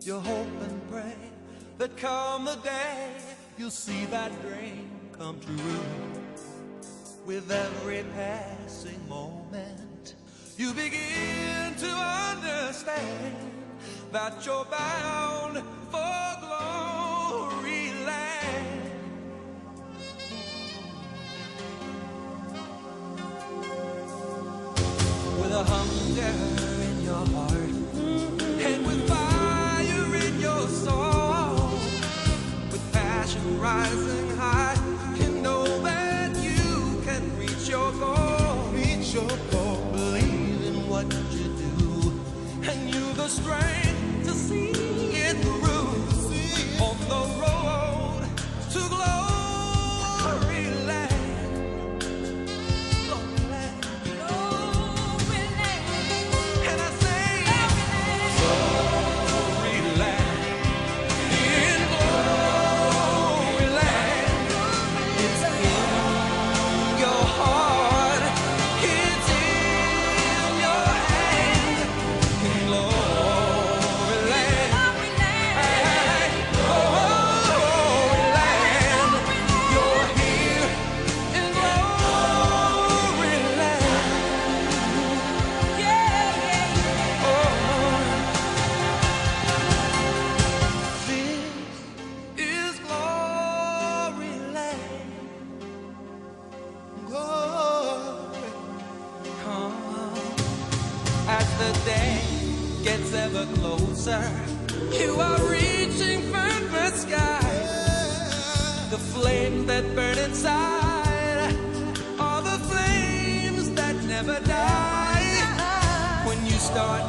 You hope and pray that come the day you'll see that dream come true. With every passing moment, you begin to understand that you're bound for glory land. With a hunger in your heart and with fire in your soul, with passion rising high, you know that you can reach your goal. Reach your goal. Believe in what you do, and you've the strength to see it through. On the road to glory land. Glory land. Glory land. And I say, glory land. In glory land. It's in your heart. It's in your hand. In glory land. Hey, glory land. You're here in glory land. Oh, this is glory land. Glory. As the day gets ever closer, you are reaching further skies. The flame that burn inside are the flames that never die. When you start